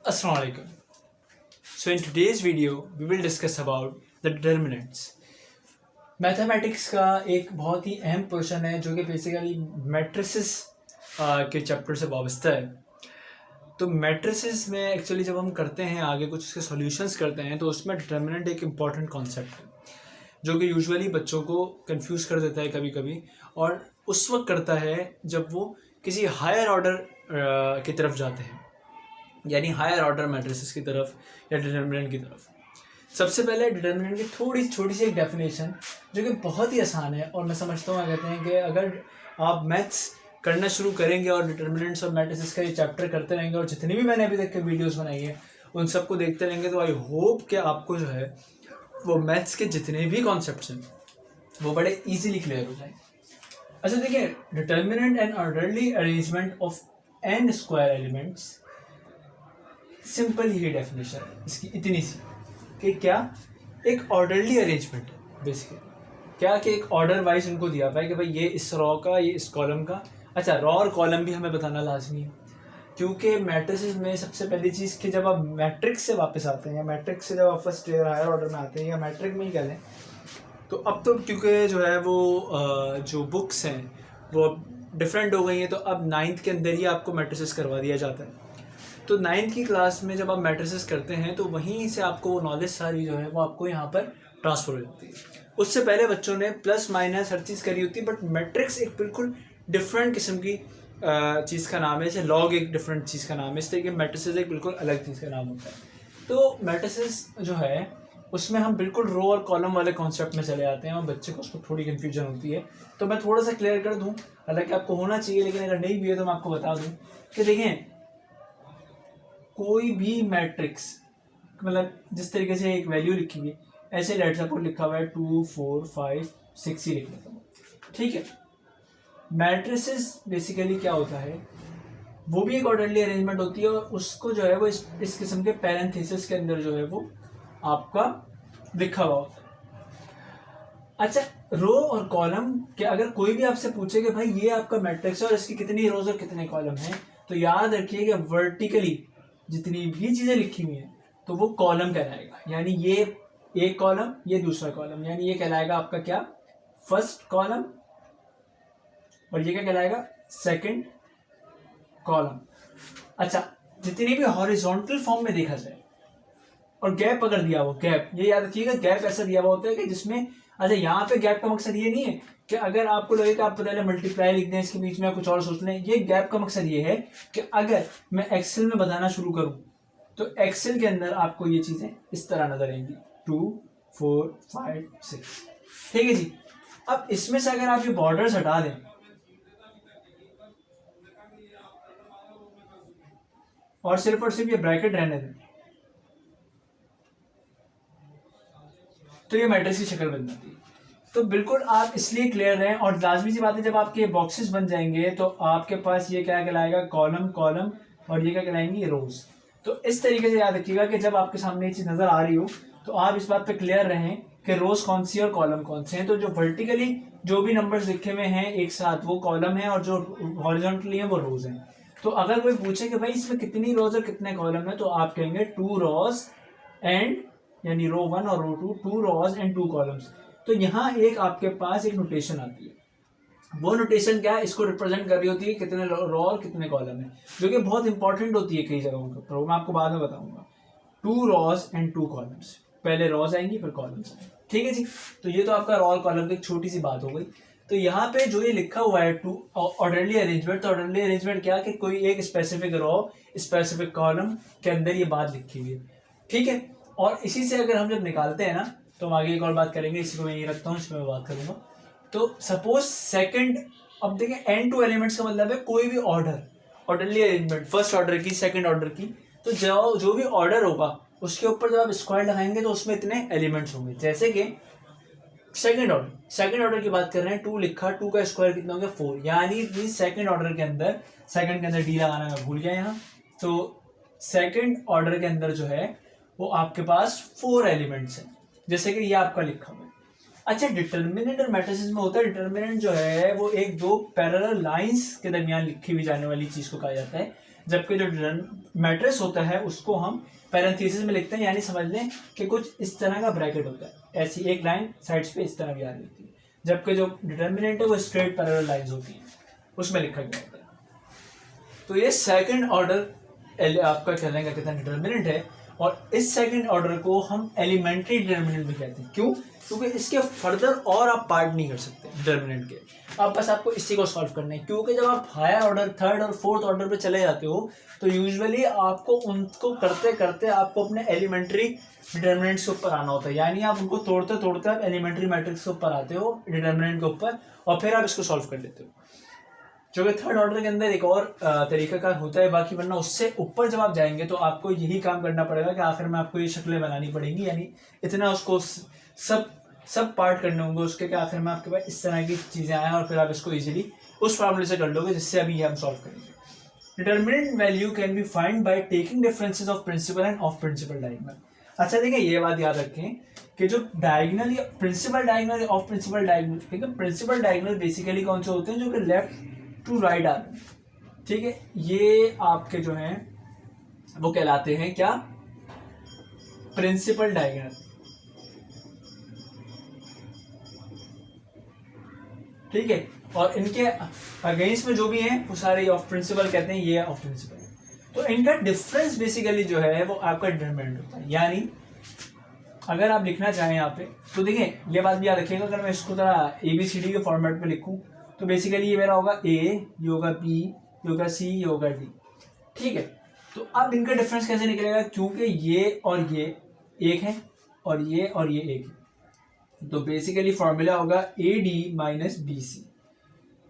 Assalamu alaikum. So in today's video we will discuss about the determinants. Mathematics का एक बहुत ही अहम portion है जो कि बेसिकली मैट्रिसेस के चैप्टर से वाबस्ता है। तो मैट्रिसेस में एक्चुअली जब हम करते हैं आगे कुछ उसके सॉल्यूशंस करते हैं तो उसमें डिटर्मिनेंट एक इम्पॉर्टेंट कॉन्सेप्ट है जो कि यूजुअली बच्चों को कंफ्यूज कर देता है कभी कभी, और उस वक्त करता है जब वो किसी हायर ऑर्डर की तरफ जाते हैं, यानी हायर ऑर्डर मैट्रिसेस की तरफ या डिटर्मिनेंट की तरफ। सबसे पहले डिटर्मिनेंट की थोड़ी छोटी सी एक डेफिनेशन जो कि बहुत ही आसान है, और मैं समझता हूँ कहते हैं कि अगर आप मैथ्स करना शुरू करेंगे और डिटर्मिनेंट्स और मैट्रिसेस का ये चैप्टर करते रहेंगे और जितनी भी मैंने अभी तक के वीडियोस बनाई है उन सबको देखते रहेंगे, तो आई होप कि आपको जो है वो मैथ्स के जितने भी कॉन्सेप्ट्स हैं वो बड़े ईजिली क्लियर हो जाएंगे। अच्छा देखिए, determinant and orderly arrangement of n square elements, simple he definition है इसकी इतनी सी कि क्या एक ऑर्डरली अरेंजमेंट है बेसिकली, क्या कि एक ऑर्डर वाइज उनको दिया हुआ है कि भाई ये इस रॉ का, ये इस कॉलम का। अच्छा, रॉ और कॉलम भी हमें बताना लाजमी है, क्योंकि मैट्रिसेस में सबसे पहली चीज़ कि जब आप मैट्रिक्स से वापस आते हैं या मैट्रिक्स से जब आप फर्स्ट ईयर हायर ऑर्डर में आते हैं या मैट्रिक में ही कह लें, तो अब तो क्योंकि जो है वो जो बुक्स हैं वो डिफरेंट हो गई हैं, तो अब 9th के अंदर ही आपको मैट्रिसेस करवा दिया जाता है। तो 9th की क्लास में जब आप मैट्रिसेस करते हैं तो वहीं से आपको वो नॉलेज सारी जो है वो आपको यहाँ पर ट्रांसफर हो जाती है। उससे पहले बच्चों ने प्लस माइनस हर चीज़ करी होती है, बट मैट्रिक्स एक बिल्कुल डिफरेंट किस्म की चीज़ का नाम है, जैसे लॉग एक डिफरेंट चीज़ का नाम है, इस तरीके मैट्रिसेस एक बिल्कुल अलग चीज़ का नाम होता है। तो मैट्रिसेस जो है उसमें हम बिल्कुल रो और कॉलम वाले कॉन्सेप्ट में चले आते हैं और बच्चे को उसको थोड़ी कन्फ्यूजन होती है, तो मैं थोड़ा सा क्लियर कर दूँ। हालांकि आपको होना चाहिए, लेकिन अगर नहीं भी है तो मैं आपको बता दूँ कि देखें, कोई भी मैट्रिक्स मतलब जिस तरीके से एक वैल्यू लिखी हुई है, ऐसे लेट सपोज लिखा हुआ है 2 4 5 6 ही लिख लेता हूँ, ठीक है। मैट्रिसेस बेसिकली क्या होता है, वो भी एक ऑर्डरली अरेंजमेंट होती है, और उसको जो है वो इस किस्म के पैरेंथेसिस के अंदर जो है वो आपका लिखा हुआ होता है। अच्छा, रो और कॉलम के अगर कोई भी आपसे पूछे कि भाई ये आपका मैट्रिक्स है और इसकी कितनी रोज और कितने कॉलम हैं, तो याद रखिए कि वर्टिकली जितनी भी चीज़ें लिखी हुई हैं तो वो कॉलम कहलाएगा, यानी ये एक कॉलम, ये दूसरा कॉलम, यानी ये कहलाएगा आपका क्या, फर्स्ट कॉलम, और ये क्या कहलाएगा, सेकंड कॉलम। अच्छा, जितनी भी हॉरिजॉन्टल फॉर्म में देखा जाए और गैप अगर दिया हो, गैप ये याद रखिएगा, गैप ऐसा दिया हुआ होता है कि जिसमें, अच्छा यहाँ पे गैप का मकसद ये नहीं है कि अगर आपको लगे कि आप पहले मल्टीप्लाई लिख दें इसके बीच में कुछ और सोच लें, ये गैप का मकसद ये है कि अगर मैं एक्सेल में बताना शुरू करूं तो एक्सेल के अंदर आपको ये चीजें इस तरह नजर आएंगी, 2 4 5 6, ठीक है जी। अब इसमें से अगर आप ये बॉर्डर्स हटा दें और सिर्फ ये ब्रैकेट रहने दें, तो ये मैट्रिक्स की शक्ल बन जाती है। तो बिल्कुल आप इसलिए क्लियर रहें, और लाजमी सी बात है जब आपके बॉक्सेस बन जाएंगे तो आपके पास ये क्या कहलाएगा, कॉलम कॉलम, और ये क्या कहलाएंगी, रोज। तो इस तरीके से याद रखिएगा कि जब आपके सामने ये चीज़ नज़र आ रही हो तो आप इस बात पे क्लियर रहें कि रोज कौन सी और कॉलम कौन से हैं। तो जो वर्टिकली जो भी नंबर्स लिखे हुए हैं एक साथ वो कॉलम है, और जो हॉरिजॉन्टली हैं वो रोज हैं। तो अगर कोई पूछे कि भाई इसमें कितनी रोज और कितने कॉलम है, तो आप कहेंगे 2 रोज एंड, यानी रो 1 और रो 2, 2 रोज एंड 2 कॉलम्स। तो यहाँ एक आपके पास एक नोटेशन आती है, वो नोटेशन क्या है, इसको रिप्रेजेंट कर रही होती है कितने रो और कितने कॉलम है, जो कि बहुत इंपॉर्टेंट होती है कई जगहों के ऊपर, मैं आपको बाद में बताऊंगा। 2 रोज एंड 2 कॉलम्स, पहले रोज आएंगी फिर कॉलम्स आएंगे, ठीक है जी। तो ये तो आपका रो और कॉलम की एक छोटी सी बात हो गई। तो यहाँ पे जो ये लिखा हुआ है टू ऑर्डरली अरेंजमेंट, तो ऑर्डरली अरेंजमेंट क्या कि कोई एक स्पेसिफिक रो स्पेसिफिक कॉलम के अंदर ये बात लिखी हुई है, ठीक है। और इसी से अगर हम जब निकालते हैं ना तो हम आगे एक और बात करेंगे, इसी को मैं ये रखता हूँ, इसमें मैं बात करूंगा। तो सपोज सेकंड, अब देखें n2 एलिमेंट्स का मतलब है कोई भी order, orderly arrangement, first order की, सेकंड ऑर्डर की, तो जो भी ऑर्डर होगा उसके ऊपर जब आप स्क्वायर लगाएंगे तो उसमें इतने एलिमेंट्स होंगे। जैसे कि सेकंड ऑर्डर की बात कर रहे हैं, 2 लिखा, 2 का स्क्वायर कितना हो गया, 4, यानी सेकंड ऑर्डर के अंदर, सेकंड के अंदर डी लगाना मैं भूल गया यहाँ, तो सेकंड ऑर्डर के अंदर जो है वो आपके पास 4 एलिमेंट्स हैं, जैसे कि ये आपका लिखा हुआ है। अच्छा, डिटर्मिनेंट और मैट्रिसेस में होता है, डिटर्मिनेंट जो है वो एक दो पैरेलल लाइंस के दरमियान लिखी हुई जाने वाली चीज को कहा जाता है, जबकि जो मैट्रिक्स होता है उसको हम पैरेंथेसिस में लिखते हैं, यानी समझ लें कि कुछ इस तरह का ब्रैकेट होता है, ऐसी एक लाइन साइड्स पे इस तरह भी आ रही होती है, जबकि जो डिटर्मिनेंट है वो स्ट्रेट पैरेलल लाइंस होती हैं, उसमें लिखा गया होता है। तो ये सेकंड ऑर्डर आपका कहने का कितना डिटर्मिनेंट है, और इस सेकंड ऑर्डर को हम एलिमेंट्री डिटर्मिनेंट भी कहते हैं। क्यों? क्योंकि इसके फर्दर और आप पार्ट नहीं कर सकते डिटर्मिनेंट के, अब बस आपको इसी को सॉल्व करना है। क्योंकि जब आप हायर ऑर्डर, थर्ड और फोर्थ ऑर्डर पे चले जाते हो तो यूजुअली आपको उनको करते करते आपको अपने एलिमेंट्री डिटर्मिनेंट्स के ऊपर आना होता है, यानी आप उनको तोड़ते तोड़ते आप एलिमेंट्री मैट्रिक्स के ऊपर आते हो, डिटर्मिनेंट के ऊपर, और फिर आप इसको सॉल्व कर लेते हो। जो कि थर्ड ऑर्डर के अंदर एक और तरीकाकार होता है बाकी, वरना उससे ऊपर जब आप जाएंगे तो आपको यही काम करना पड़ेगा कि आखिर में आपको ये शक्लें बनानी पड़ेंगी, यानी इतना उसको सब पार्ट करने होंगे उसके कि आखिर में आपके पास इस तरह की चीज़ें आए और फिर आप इसको इजीली उस फार्मूले से कर लोगे जिससे अभी हम सॉल्व करेंगे। Determinant value can be find by taking differences of principal and of principal diagonal. अच्छा देखिए, ये बात याद रखें कि जो डायगोनल या principal diagonal of principal diagonal, ठीक है, प्रिंसिपल डायगोनल बेसिकली कौन से होते हैं? जो कि लेफ्ट टू राइट आ रहे हैं, ठीक है, ये आपके जो हैं वो कहलाते हैं क्या? प्रिंसिपल डायगोनल, ठीक है, और इनके अगेंस्ट में जो भी हैं वो सारे ऑफ प्रिंसिपल कहते हैं, ये ऑफ प्रिंसिपल। तो इनका डिफरेंस बेसिकली जो है वो आपका डिटरमिनेंट होता है। यानी अगर आप लिखना चाहें यहाँ पे तो देखिए, ये बात भी याद रखिएगा, अगर मैं इसको तरह ABCD के फॉर्मेट में लिखूं तो बेसिकली ये मेरा होगा A, ये होगा B, ये होगा C, ये होगा D, ठीक है। तो अब इनका डिफरेंस कैसे निकलेगा? क्योंकि ये और ये एक है और ये एक है, तो बेसिकली फॉर्मूला होगा AD माइनस BC।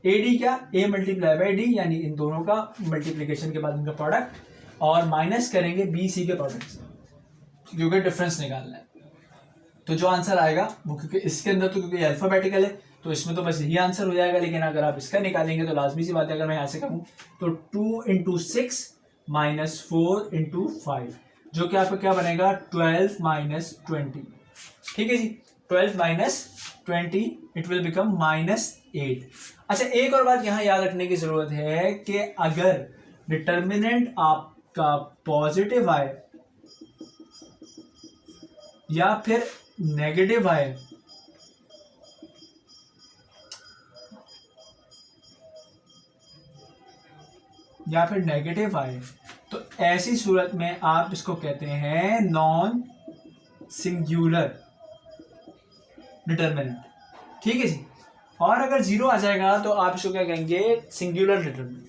AD क्या? A मल्टीप्लाई बाई D, यानी इन दोनों का मल्टीप्लीकेशन के बाद इनका प्रोडक्ट, और माइनस करेंगे BC के प्रोडक्ट से, क्योंकि डिफरेंस निकालना है। तो जो आंसर आएगा वो, क्योंकि इसके अंदर तो क्योंकि अल्फाबेटिकल है तो इसमें तो बस यही आंसर हो जाएगा, लेकिन अगर आप इसका निकालेंगे तो लाजमी सी बात है, अगर मैं यहाँ से कहूँ तो 2 × 6 माइनस 4 × 5, जो कि आपका क्या बनेगा? 12 माइनस 20, ठीक है जी, 12 माइनस 20 इट विल बिकम -8। अच्छा, एक और बात यहाँ याद रखने की जरूरत है कि अगर डिटर्मिनेंट आपका पॉजिटिव आए या फिर नेगेटिव आए, तो ऐसी सूरत में आप इसको कहते हैं नॉन सिंगुलर डिटर्मिनेंट, ठीक है जी। और अगर 0 आ जाएगा तो आप इसको क्या कहेंगे? सिंगुलर डिटर्मिनेंट,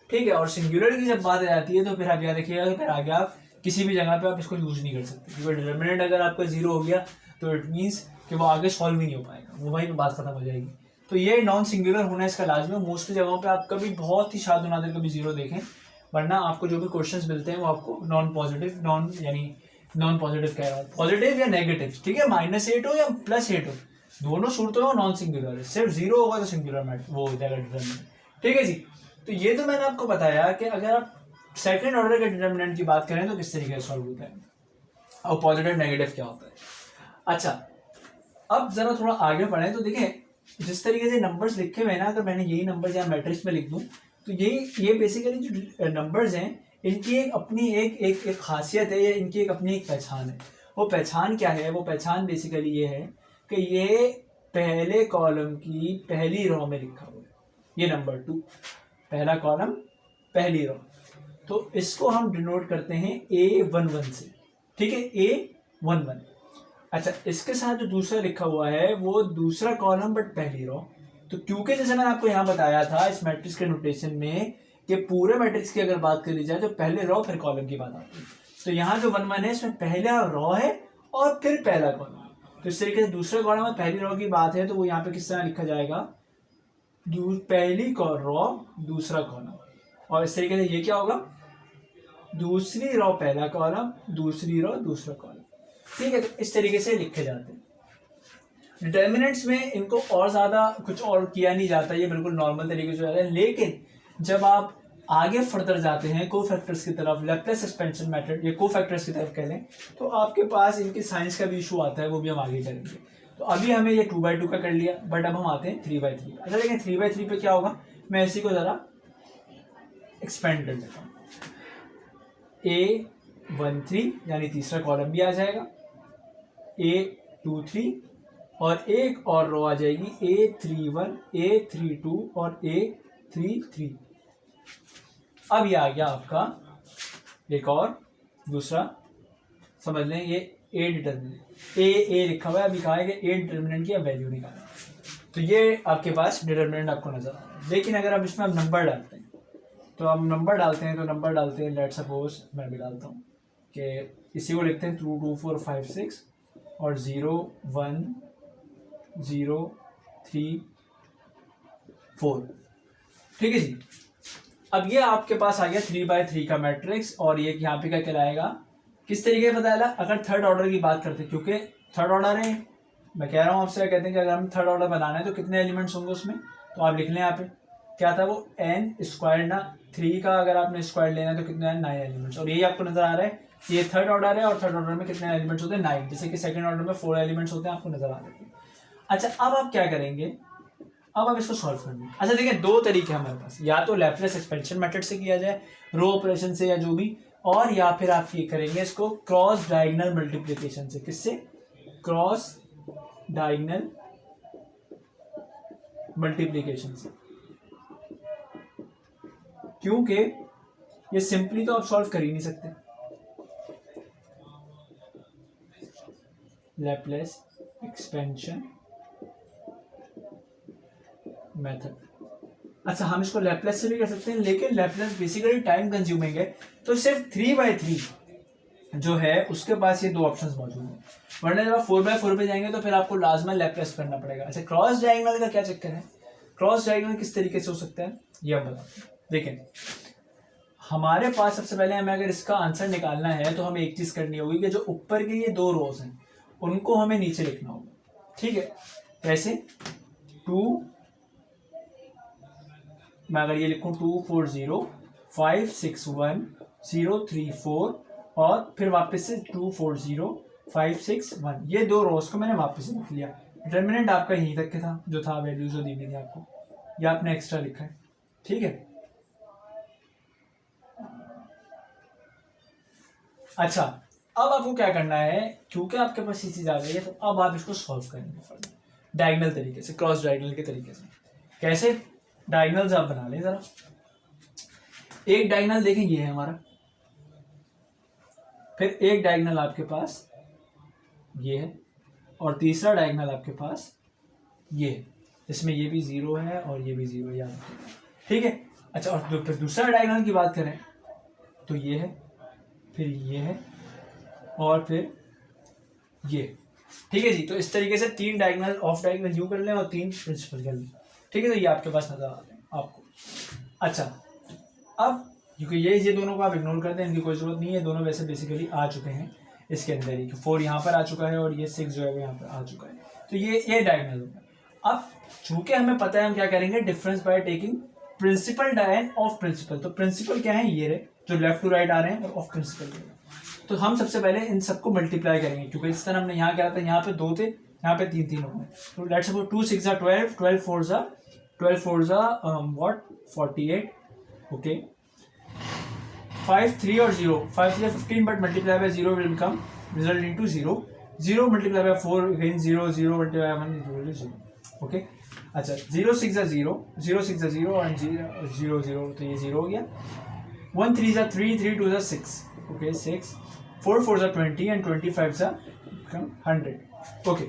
ठीक है। और सिंगुलर की जब बात आ जाती है तो फिर आप याद रखिएगा, फिर आगे आप किसी भी जगह पे आप इसको यूज नहीं कर सकते, क्योंकि डिटर्मिनेंट अगर आपका 0 हो गया तो इट मीन्स कि वो आगे सॉल्व ही नहीं हो पाएगा, वो वहीं पे बात खत्म हो जाएगी। तो ये नॉन सिंगुलर होना इसका लाजमी है। मोस्टली जगहों पे आप कभी बहुत ही शाद नादिर कभी 0 देखें, वरना आपको जो भी क्वेश्चंस मिलते हैं वो आपको नॉन पॉजिटिव कह रहा हूँ, पॉजिटिव या नेगेटिव, ठीक है, -8 हो या +8 हो, दोनों सूरतों में नॉन सिंगुलर है। सिर्फ 0 होगा तो सिंगुलर मैट वो हो जाएगा डिटर्मिनेंट, ठीक है जी। तो ये तो मैंने आपको बताया कि अगर आप सेकंड ऑर्डर के डिटर्मिनेंट की बात करें तो किस तरीके से सॉल्व होता है और पॉजिटिव नेगेटिव क्या होता है। अच्छा, अब जरा थोड़ा आगे बढ़े तो देखिए, जिस तरीके से नंबर्स लिखे हुए हैं ना, अगर मैंने यही नंबर्स यहाँ मैट्रिक्स में लिख दूं तो ये बेसिकली जो नंबर्स हैं इनकी एक अपनी एक खासियत है, या इनकी एक अपनी एक पहचान है। वो पहचान क्या है? वो पहचान बेसिकली ये है कि ये पहले कॉलम की पहली रो में लिखा हुआ है, ये नंबर 2 पहला कॉलम पहली रो, तो इसको हम डिनोट करते हैं A11 से, ठीक है, A11। अच्छा, इसके साथ जो दूसरा लिखा हुआ है वो दूसरा कॉलम बट पहली रो, तो क्योंकि जैसे मैंने आपको यहाँ बताया था इस मैट्रिक्स के नोटेशन में कि पूरे मैट्रिक्स की अगर बात करी जाए तो पहले रो फिर कॉलम की बात आती है, तो यहाँ जो 1 1 है इसमें पहला रो है और फिर पहला कॉलम, तो इस तरीके से दूसरे कॉलम में पहली रो की बात है तो वो यहाँ पे किस तरह लिखा जाएगा? पहली रो दूसरा कॉलम, और इस तरीके से ये क्या होगा? दूसरी रो पहला कॉलम, दूसरी रो दूसरा कॉलम, ठीक है। तो इस तरीके से लिखे जाते हैं डिटर्मिनेंट्स में। इनको और ज्यादा कुछ और किया नहीं जाता, ये बिल्कुल नॉर्मल तरीके से जाता है। लेकिन जब आप आगे फर्दर जाते हैं कोफैक्टर्स की तरफ, लैप्लेस एक्सपेंशन मेथड या कोफैक्टर्स की तरफ कह लें, तो आपके पास इनके साइंस का भी इशू आता है, वो भी हम आगे करेंगे। तो अभी हमें ये 2/2 का कर लिया, बट अब हम आते हैं 3/3। अच्छा देखिए, 3/3 पे क्या होगा, मैं इसी को जरा एक्सपेंड कर देता हूँ। A13 यानी तीसरा कॉलम भी आ जाएगा, A23 और एक और रो आ जाएगी A31, A32 और A33। अब ये आ गया आपका एक और दूसरा, समझ लें ये ए डिटर्मिनेंट, ए लिखा हुआ है, अभी कहा है कि ए डिटर्मिनेंट की वैल्यू निकालना। तो ये आपके पास डिटर्मिनेंट आपको नजर आ रहा है। लेकिन अगर आप इसमें नंबर डालते हैं तो हम नंबर डालते हैं, तो नंबर डालते हैं, लेट सपोज मैं भी डालता हूँ कि इसी को लिखते हैं 2 2 4 5 6 और 0 1 0 3 4। ठीक है जी। अब ये आपके पास आ गया 3x3 का मैट्रिक्स, और ये यहाँ पे क्या कहलाएगा, किस तरीके से बताया। अगर थर्ड ऑर्डर की बात करते हैं, क्योंकि थर्ड ऑर्डर है, मैं कह रहा हूँ आपसे, कहते हैं कि अगर हम थर्ड ऑर्डर बनाना है तो कितने एलिमेंट्स होंगे उसमें, तो आप लिख लें यहाँ पे क्या था वो n स्क्वायर ना, 3 का अगर आपने स्क्वायर लेना है तो कितने 9 एलिमेंट्स, और यही आपको नजर आ रहा है ये थर्ड ऑर्डर है, और थर्ड ऑर्डर में कितने एलिमेंट्स होते हैं 9, जैसे कि सेकंड ऑर्डर में 4 एलिमेंट्स होते हैं, आपको नजर आ रहे हैं। अच्छा, अब आप क्या करेंगे, अब आप इसको सॉल्व करना। अच्छा देखिए, दो तरीके हमारे पास, या तो लैप्लेस एक्सपेंशन मेथड से किया जाए, रो ऑपरेशन से या जो भी, और या फिर आप ये करेंगे इसको क्रॉस डायगोनल मल्टीप्लिकेशन से। किससे? क्रॉस डायगोनल मल्टीप्लिकेशन से, क्योंकि ये सिंपली तो आप सॉल्व कर ही नहीं सकते। लैप्लेस एक्सपेंशन मेथड, अच्छा हम इसको लैप्लेस से भी कर सकते हैं, लेकिन लैप्लेस बेसिकली टाइम कंज्यूमिंग है, तो सिर्फ 3x3 जो है उसके पास ये दो ऑप्शंस मौजूद हैं, वरना जब आप 4x4 पे जाएंगे तो फिर आपको लाजमन लैप्लेस करना पड़ेगा। अच्छा, क्रॉस डायगोनल का क्या चक्कर है, क्रॉस डायगोनल किस तरीके से हो सकता है ये हम बताते हैं। देखें, हमारे पास सबसे पहले हमें अगर इसका आंसर निकालना है तो हमें एक चीज करनी होगी कि जो ऊपर के ये दो रोज हैं उनको हमें नीचे लिखना होगा। ठीक है, कैसे? 2, मैं अगर ये लिखूं 2 4 0 5 6 1 0 3 4 और फिर वापस से 2 4 0 5 6 1, ये दो रोज को मैंने वापस लिख लिया। डिटर्मिनेंट आपका यहीं तक के था, जो था वैल्यू जो दी गई थी आपको, ये आपने एक्स्ट्रा लिखा है। ठीक है, अच्छा अब आपको क्या करना है, क्योंकि आपके पास ये चीज आ गई है तो अब आप इसको सॉल्व करेंगे डायगोनल तरीके से, क्रॉस डायगोनल के तरीके से। कैसे? डायगोनल्स आप बना लें जरा। एक डायगोनल देखें ये है हमारा, फिर एक डायगोनल आपके पास ये है, और तीसरा डायगोनल आपके पास ये है, इसमें ये भी 0 है और ये भी 0 है, याद रखिएगा। ठीक है, अच्छा, और फिर दूसरा डायगोनल की बात करें तो ये है, फिर ये है और फिर ये। ठीक है जी, तो इस तरीके से 3 डायगोनल ऑफ डायगोनल यू कर लें और 3 प्रिंसिपल कर लें। ठीक है, तो ये आपके पास नजर आ रहे हैं आपको। अच्छा, अब क्योंकि ये दोनों को आप इग्नोर कर दें, इनकी कोई जरूरत नहीं है, दोनों वैसे बेसिकली आ चुके हैं इसके अंदर ही, 4 यहाँ पर आ चुका है और ये 6 जो है वो यहाँ पर आ चुका है, तो ये डायगोनल होगा। अब चूंकि हमें पता है हम क्या करेंगे, डिफरेंस बाय टेकिंग प्रिंसिपल डायन ऑफ प्रिंसिपल। तो प्रिंसिपल क्या है, ये रहे जो लेफ्ट टू राइट आ रहे हैं, और ऑफ प्रिंसिपल। तो हम सबसे पहले इन सबको मल्टीप्लाई करेंगे, क्योंकि इस तरह हमने यहाँ क्या था, यहाँ पे 2 थे, यहाँ पे 3 हो गए। तो लेट्स सपोज 2 6 12, 12 4 व्हाट 48, ओके। 5 3 और 0, 5 3 15, but multiply by 0 will become result into 0, 0 multiply by 4 again 0, 0 multiply by 1 0, okay. अच्छा, 0 6 0, 0 6 0 और 0 0, तो ये 0 हो गया। 1 3 3, 3 2 6, ओके 6, 4 4 20 and 25 100, ओके।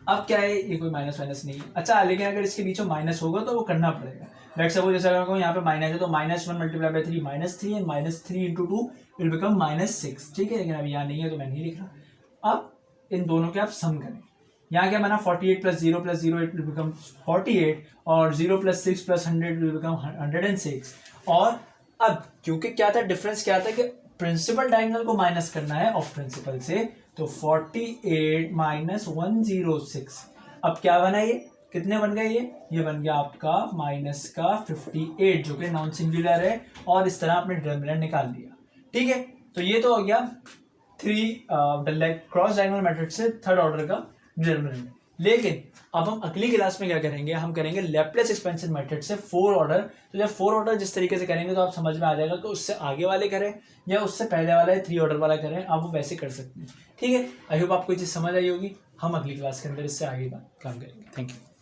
अब क्या है, ये कोई माइनस नहीं है। अच्छा, लेकिन अगर इसके बीच में माइनस होगा तो वो करना पड़ेगा। लेट्स सपोज जैसे अगर यहाँ पे माइनस है तो -1 multiply by 3 -3 and -3 into 2 will become -6। ठीक है, लेकिन अभी यहाँ नहीं है तो मैं नहीं लिख रहा। अब इन दोनों के आप सम करें। यहाँ क्या बना, 48 + 0 + 0 इट विल बिकम 48, और 0 + 6 + 100 विल बिकम 106। और अब क्योंकि क्या था, डिफरेंस क्या था कि प्रिंसिपल डायगोनल को माइनस करना है ऑफ प्रिंसिपल से, तो 48 - 106। अब क्या बना, ये कितने बन गए, ये बन गया आपका -58, जो कि नॉन सिंगुलर है, और इस तरह आपने डिटरमिनेंट निकाल लिया। ठीक है, तो ये तो हो गया क्रॉस डायगोनल मेथड से थर्ड ऑर्डर का डिटरमिनेंट। लेकिन अब हम अगली क्लास में क्या करेंगे, हम करेंगे लैपलेस एक्सपेंशन मेथड से 4 ऑर्डर। तो जब 4 ऑर्डर जिस तरीके से करेंगे तो आप समझ में आ जाएगा कि उससे आगे वाले करें या उससे पहले वाला 3 ऑर्डर वाला करें, आप वो वैसे कर सकते हैं। ठीक है, आई होप आपको ये चीज़ समझ आई होगी। हम अगली क्लास के अंदर इससे आगे का काम करेंगे। Thank you.